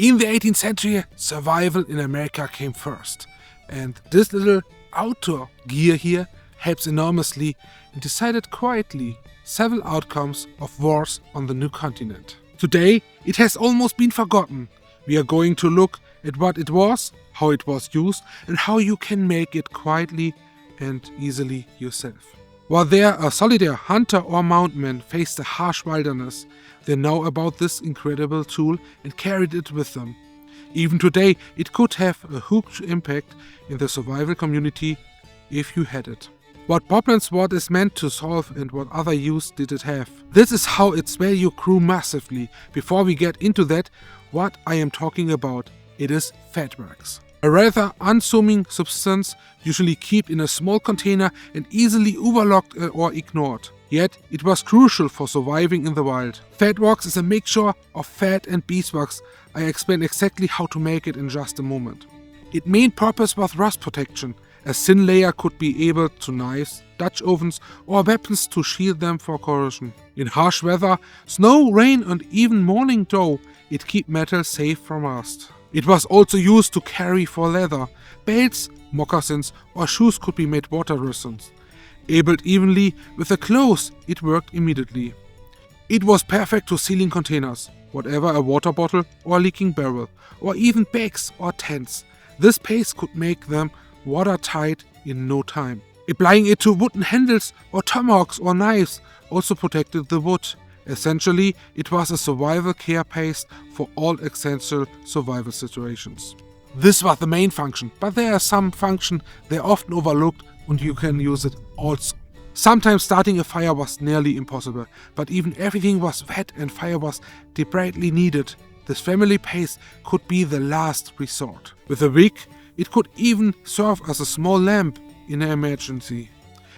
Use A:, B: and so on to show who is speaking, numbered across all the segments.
A: In the 18th century, survival in America came first, and this little outdoor gear here helps enormously and decided quietly several outcomes of wars on the new continent. Today, it has almost been forgotten. We are going to look at what it was, how it was used, and how you can make it quietly and easily yourself. While there a solitary hunter or mountain faced a harsh wilderness, they know about this incredible tool and carried it with them. Even today, it could have a huge impact in the survival community if you had it. What problem SWOT is meant to solve and what other use did it have? This is how its value grew massively. Before we get into that, what I am talking about, it is FatWax. A rather unassuming substance, usually kept in a small container and easily overlooked or ignored. Yet, it was crucial for surviving in the wild. FatWax is a mixture of fat and beeswax. I explain exactly how to make it in just a moment. Its main purpose was rust protection. A thin layer could be able to knives, Dutch ovens or weapons to shield them from corrosion. In harsh weather, snow, rain and even morning dew, it kept metal safe from rust. It was also used to carry for leather. Belts, moccasins or shoes could be made water resistant. Labeled evenly with the clothes, it worked immediately. It was perfect to sealing containers, whatever a water bottle or a leaking barrel, or even bags or tents. This paste could make them watertight in no time. Applying it to wooden handles or tomahawks or knives also protected the wood. Essentially, it was a survival care paste for all essential survival situations. This was the main function, but there are some functions they are often overlooked and you can use it also. Sometimes starting a fire was nearly impossible, but even everything was wet and fire was desperately needed. This family paste could be the last resort. With a wick, it could even serve as a small lamp in an emergency.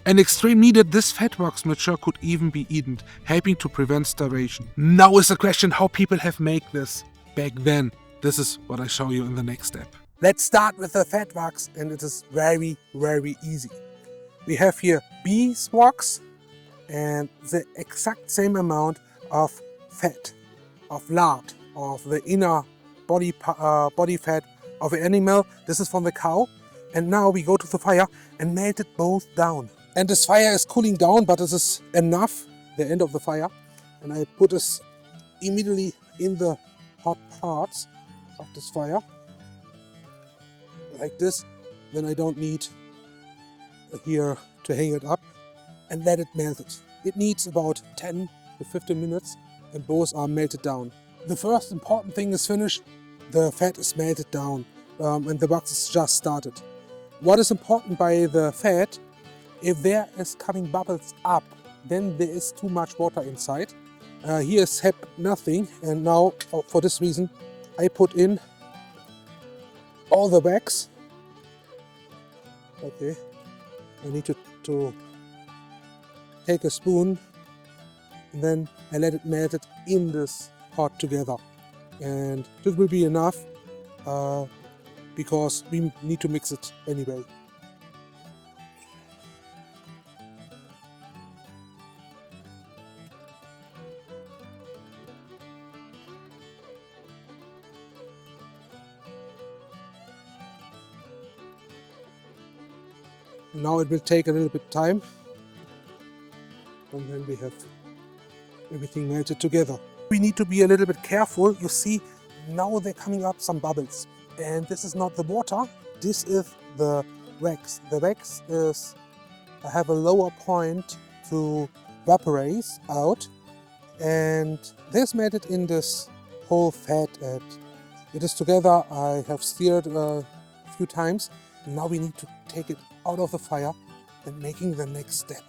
A: An extreme needed, this FatWax mixture could even be eaten, helping to prevent starvation. Now is the question how people have made this back then. This is what I show you in the next step. Let's start with the FatWax, and it is very, very easy. We have here beeswax and the exact same amount of fat, of lard, of the inner body fat of an animal. This is from the cow. And now we go to the fire and melt it both down. And this fire is cooling down, but this is enough, the end of the fire. And I put this immediately in the hot parts of this fire, like this. Then I don't need here to hang it up and let it melt it. It needs about 10 to 15 minutes and both are melted down. The first important thing is finished. The fat is melted down and the wax is just started. What is important by the fat, if there is coming bubbles up, then there is too much water inside. Here is nothing, and now for this reason I put in all the wax. Okay, I need to take a spoon and then I let it melt it in this pot together. And this will be enough because we need to mix it anyway. Now it will take a little bit time and then we have everything melted together. We need to be a little bit careful. You see, now they're coming up some bubbles. And this is not the water, this is the wax. The wax is have a lower point to evaporate out, and this made it in this whole fat. And it is together. I have stirred a few times. Now we need to take it out of the fire and making the next step.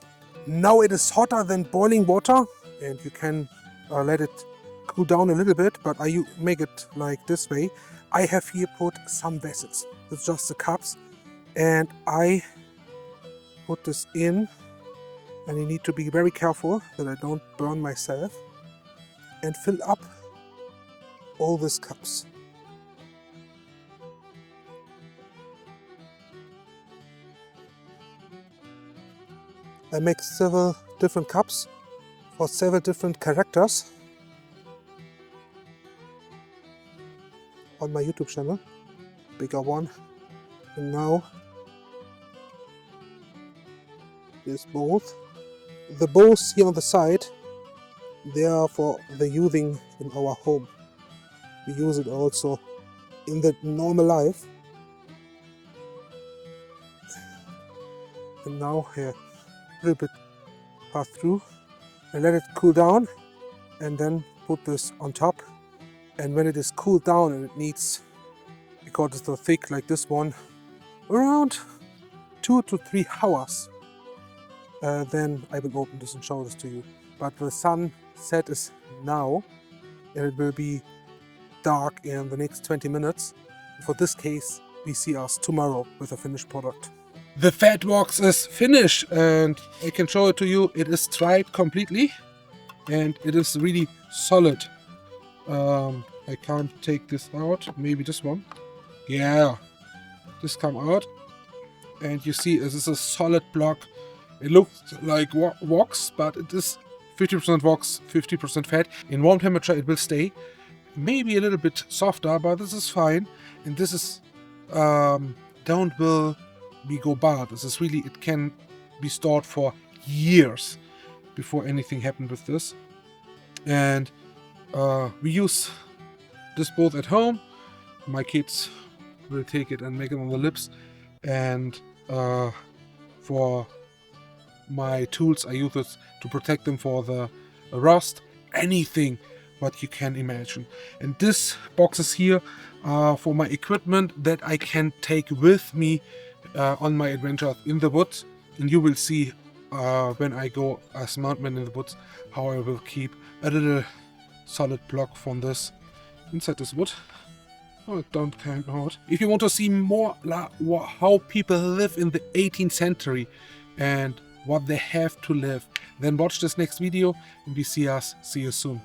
A: Now it is hotter than boiling water, and you can let it cool down a little bit, but I make it like this way. I have here put some vessels. It's just the cups, and I put this in, and you need to be very careful that I don't burn myself, and fill up all these cups. I make several different cups for several different characters. on my YouTube channel, bigger one. And now there's both. The bows here on the side, they are for the using in our home. We use it also in the normal life. And now here, a little bit pass through and let it cool down, and then put this on top. And when it is cooled down and it needs, because it's so thick like this one, around 2 to 3 hours, then I will open this and show this to you. But the sunset is now, and it will be dark in the next 20 minutes. For this case, we see us tomorrow with a finished product. The FatWax is finished, and I can show it to you. It is dried completely and it is really solid. I can't take this out. Maybe this one. Yeah, this come out, and you see this is a solid block. It looks like wax, but it is 50% wax, 50% fat. In warm temperature it will stay. Maybe a little bit softer, but this is fine. And this is don't will be go bad. This is really, it can be stored for years before anything happened with this. And we use this both at home. My kids will take it and make it on the lips. And for my tools, I use it to protect them for the rust, anything what you can imagine. And this boxes here are for my equipment that I can take with me on my adventures in the woods. And you will see when I go as mountain in the woods how I will keep a little solid block from this inside this wood. Oh, it don't come out. If you want to see more how people live in the 18th century and what they have to live, then watch this next video and we see you soon.